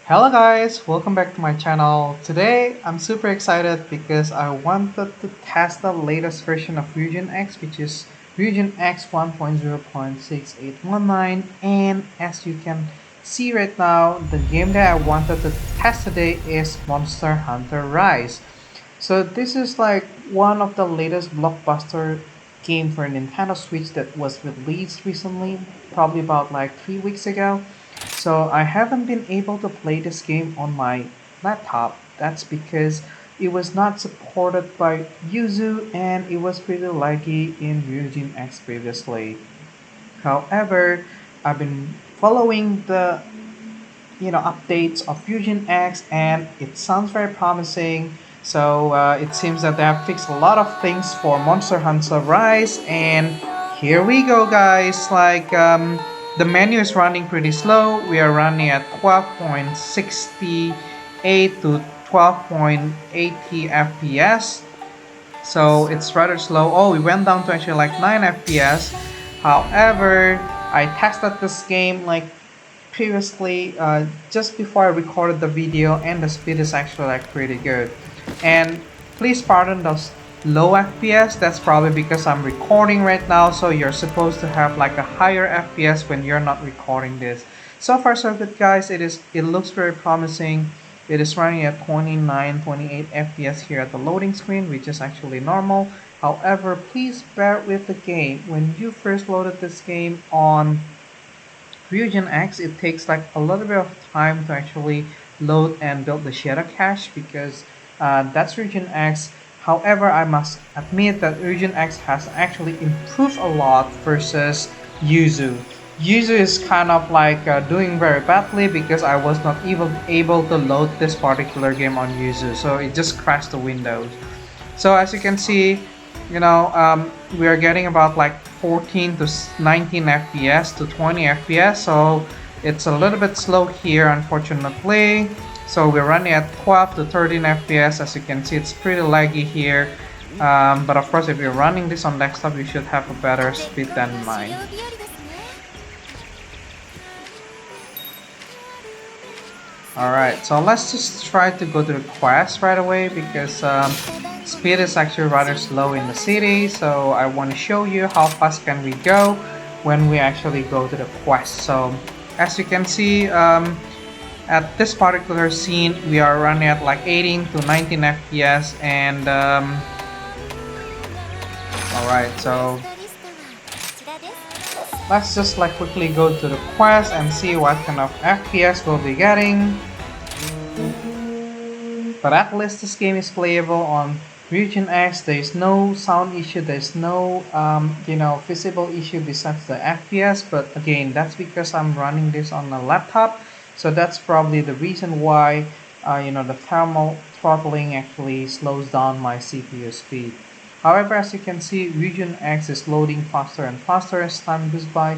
Hello guys, welcome back to my channel. Today I'm super excited because I wanted to test the latest version of RyujinX, which is RyujinX 1.0.6819, and as you can see right now, the game that I wanted to test today is Monster Hunter Rise. So this is like one of the latest blockbuster game for Nintendo Switch that was released recently, probably about like 3 weeks ago. So I haven't been able to play this game on my laptop. That's because it was not supported by Yuzu and it was pretty laggy in Ryujin X previously. However, I've been following the updates of Fusion X and it sounds very promising. So it seems that they have fixed a lot of things for Monster Hunter Rise, and here we go guys. The menu is running pretty slow. We are running at 12.68 to 12.80 FPS, so it's rather slow. Oh, we went down to actually like 9 FPS. However, I tested this game like previously just before I recorded the video, and the speed is actually like pretty good. And please pardon those low FPS. That's probably because I'm recording right now, so you're supposed to have like a higher FPS when you're not recording this. So far so good guys. It looks very promising. It is running at 29, 28 FPS here at the loading screen, which is actually normal. However, please bear with the game. When you first loaded this game on RyujinX, it takes like a little bit of time to actually load and build the shadow cache because that's RyujinX. However, I must admit that RyujinX has actually improved a lot versus Yuzu. Yuzu is kind of like doing very badly because I was not even able to load this particular game on Yuzu, so it just crashed the Windows. So as you can see, we are getting about like 14 to 19 FPS to 20 FPS, so it's a little bit slow here unfortunately. So we're running at 12 to 13 FPS. As you can see, it's pretty laggy here, but of course if you're running this on desktop you should have a better speed than mine. Alright, so let's just try to go to the quest right away because speed is actually rather slow in the city, so I want to show you how fast can we go when we actually go to the quest. So as you can see, at this particular scene we are running at like 18 to 19 FPS, and alright, so let's just like quickly go to the quest and see what kind of FPS we'll be getting. But at least this game is playable on RyujinX. There is no sound issue, there's no visible issue besides the FPS. But again, that's because I'm running this on a laptop, so that's probably the reason why the thermal throttling actually slows down my CPU speed. However, as you can see, RyujinX is loading faster and faster as time goes by.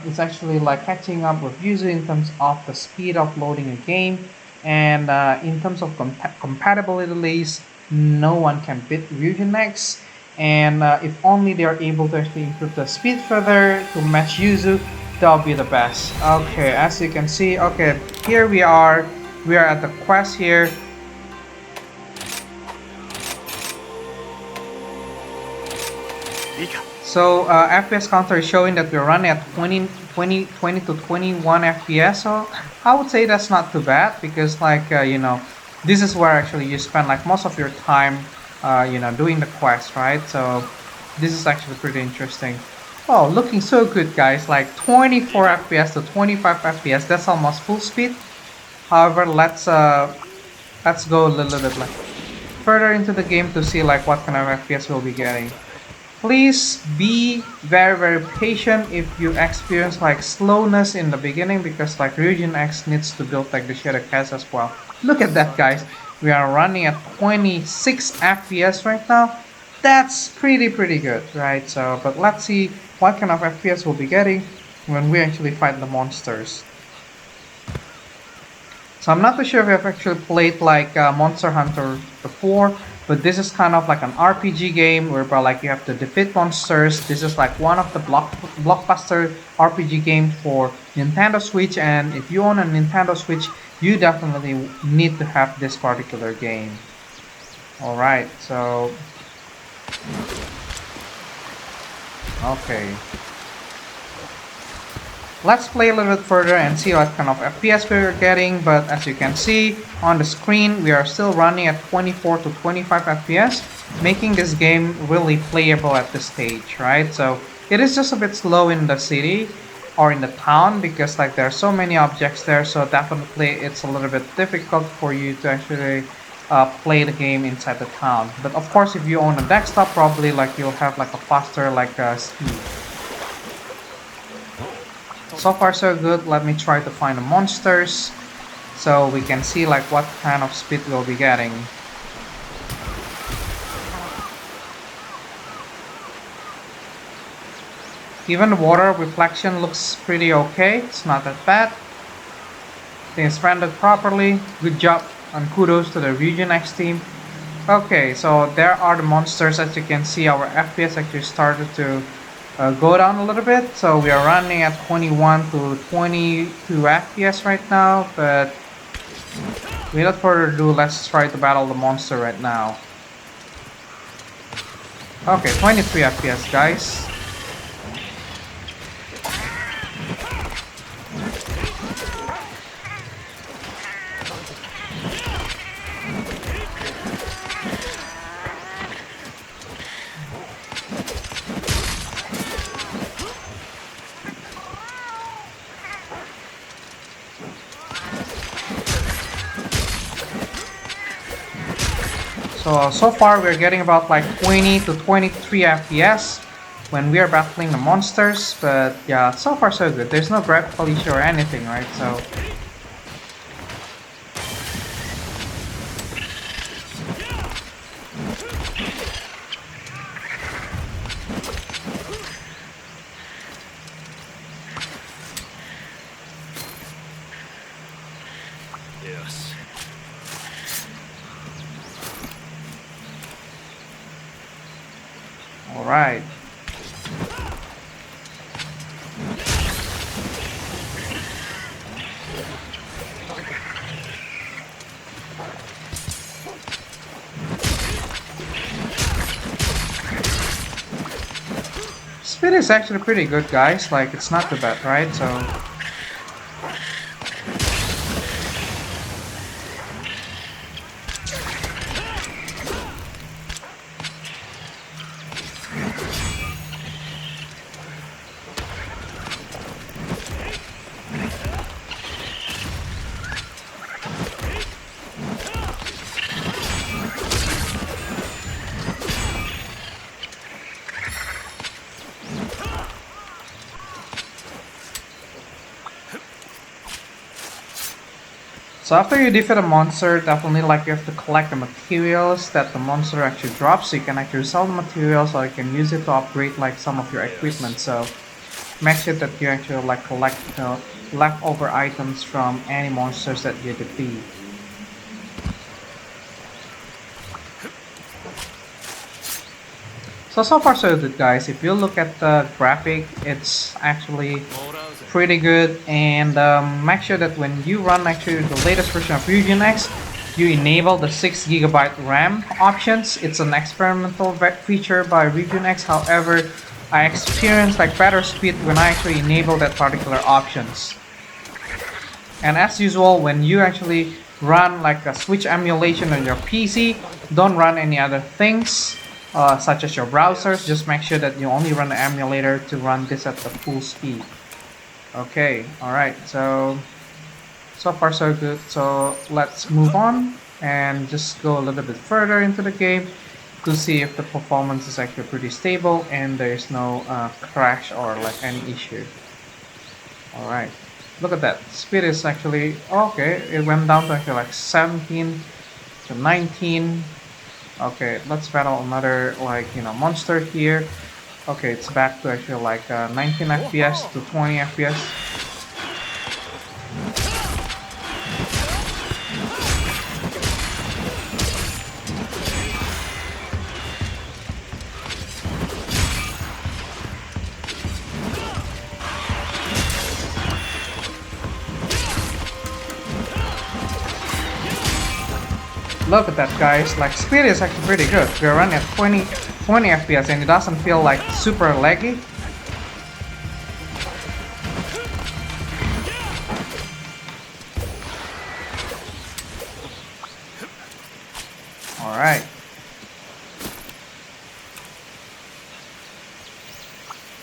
It's actually like catching up with Yuzu in terms of the speed of loading a game, and in terms of compatibility, no one can beat RyujinX. And if only they are able to actually improve the speed further to match Yuzu, that'll be the best. Okay, as you can see, okay, here we are at the quest here. So FPS counter is showing that we're running at 20 to 21 FPS. So I would say that's not too bad because this is where actually you spend like most of your time doing the quest, right? So this is actually pretty interesting. Oh, looking so good guys, like 24 FPS to 25 FPS. That's almost full speed. However, let's go a little bit like further into the game to see like what kind of FPS we'll be getting. Please be very patient if you experience like slowness in the beginning because like RyujinX needs to build like the shader cache as well. Look at that guys, we are running at 26 FPS right now. That's pretty good, right? So but let's see what kind of FPS we'll be getting when we actually fight the monsters. So I'm not too sure if I've actually played like Monster Hunter before, but this is kind of like an RPG game whereby like you have to defeat monsters. This is like one of the blockbuster RPG games for Nintendo Switch, and if you own a Nintendo Switch, you definitely need to have this particular game. Alright, so okay. Let's play a little bit further and see what kind of FPS we're getting, but as you can see on the screen, we are still running at 24 to 25 FPS, making this game really playable at this stage, right? So it is just a bit slow in the city or in the town because like there are so many objects there, so definitely it's a little bit difficult for you to actually play the game inside the town. But of course, if you own a desktop, probably like you'll have like a faster speed. So far so good. Let me try to find the monsters so we can see like what kind of speed we'll be getting. Even the water reflection looks pretty okay. It's not that bad. Things rendered properly. Good job and kudos to the RyujinX team. Okay, so there are the monsters. As you can see, our FPS actually started to go down a little bit. So we are running at 21 to 22 FPS right now, but without further ado, let's try to battle the monster right now. Okay, 23 FPS, guys. So far we're getting about like 20 to 23 FPS when we are battling the monsters, but yeah, so far so good. There's no graphical issue or anything, right? So yes. all right. Speed is actually pretty good, guys. Like, it's not too bad, right? So So after you defeat a monster, definitely like you have to collect the materials that the monster actually drops, so you can actually sell the materials or you can use it to upgrade like some of your equipment. So make sure that you actually like collect leftover items from any monsters that you defeat. So far so good, guys. If you look at the graphic, it's actually pretty good, and make sure that when you run actually the latest version of RyujinX, you enable the 6GB RAM options. It's an experimental feature by RyujinX. However, I experienced like better speed when I actually enable that particular options. And as usual, when you actually run like a Switch emulation on your PC, don't run any other things such as your browsers. Just make sure that you only run the emulator to run this at the full speed. Okay, alright, so far so good. So let's move on and just go a little bit further into the game to see if the performance is actually pretty stable and there's no crash or like any issue. Alright, look at that. Speed is actually okay, it went down to actually like 17 to 19. Okay, let's battle another like monster here. Okay, it's back to actually like 19 FPS to 20 FPS. Look at that, guys. Like, speed is actually pretty good. We're running at 20 FPS and it doesn't feel like super laggy. Alright.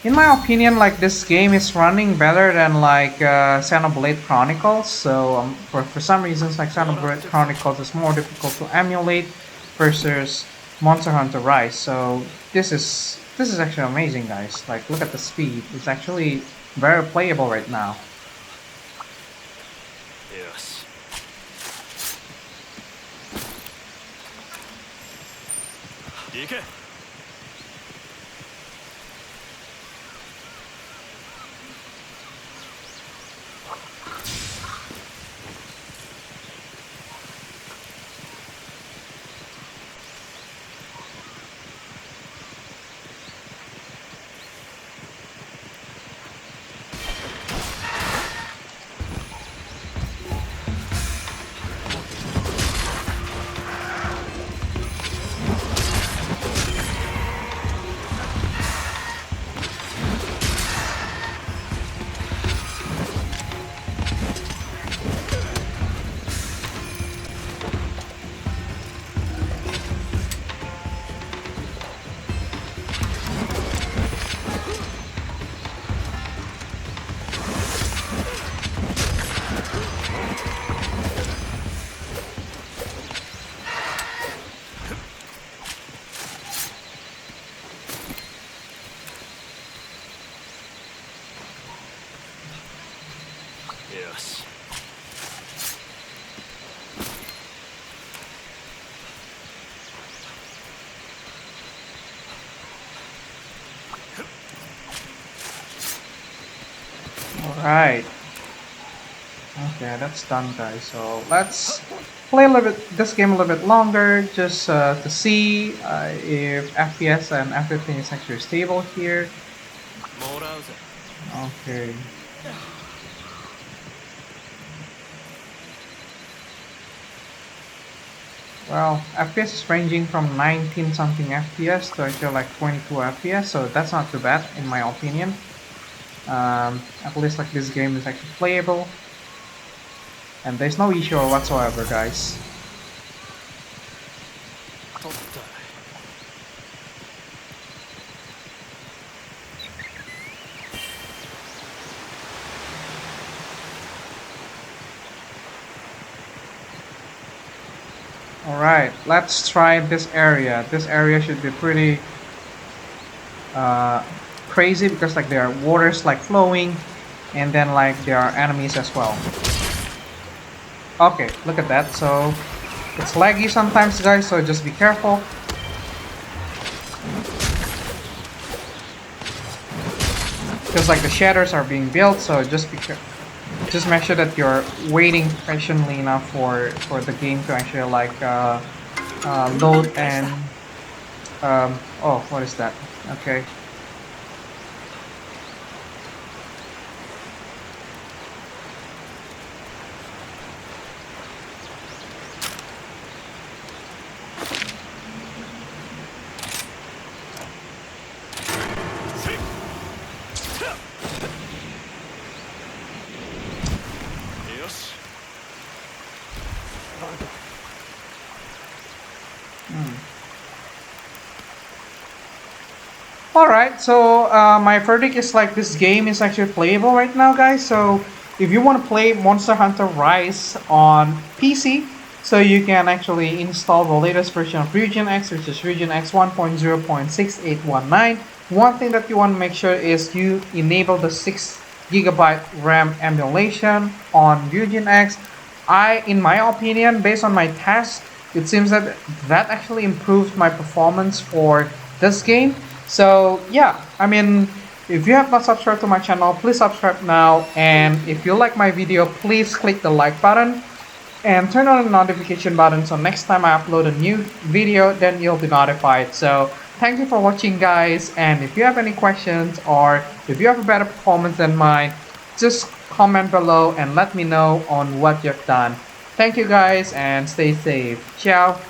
In my opinion, like, this game is running better than like Xenoblade Chronicles. So for some reasons, like Xenoblade Chronicles is more difficult to emulate versus Monster Hunter Rise. So this is actually amazing, guys. Like, look at the speed. It's actually very playable right now. Yes. Ike. Yes. Alright. Okay, that's done, guys. So let's play a little bit this game a little bit longer, just to see if FPS and everything is actually stable here. Okay. Well, FPS is ranging from 19 something FPS to actually like 22 FPS, so that's not too bad in my opinion. At least like this game is actually playable, and there's no issue whatsoever, guys. Alright, let's try this area. This area should be pretty crazy because like there are waters like flowing, and then like there are enemies as well. Okay, look at that. So it's laggy sometimes, guys, so just be careful. Because like the shadows are being built, so just be careful. Just make sure that you're waiting patiently enough for the game to actually like load and oh, what is that? Okay. Alright, so my verdict is like this game is actually playable right now, guys. So if you want to play Monster Hunter Rise on PC, so you can actually install the latest version of RyujinX, which is RyujinX 1.0.6819. One thing that you want to make sure is you enable the 6 GB RAM emulation on RyujinX. In my opinion, based on my test, it seems that that actually improved my performance for this game. So yeah, I mean, if you have not subscribed to my channel, please subscribe now, and if you like my video, please click the like button and turn on the notification button so next time I upload a new video, then you'll be notified. So thank you for watching, guys, and if you have any questions or if you have a better performance than mine, just comment below and let me know on what you've done. Thank you guys and stay safe. Ciao.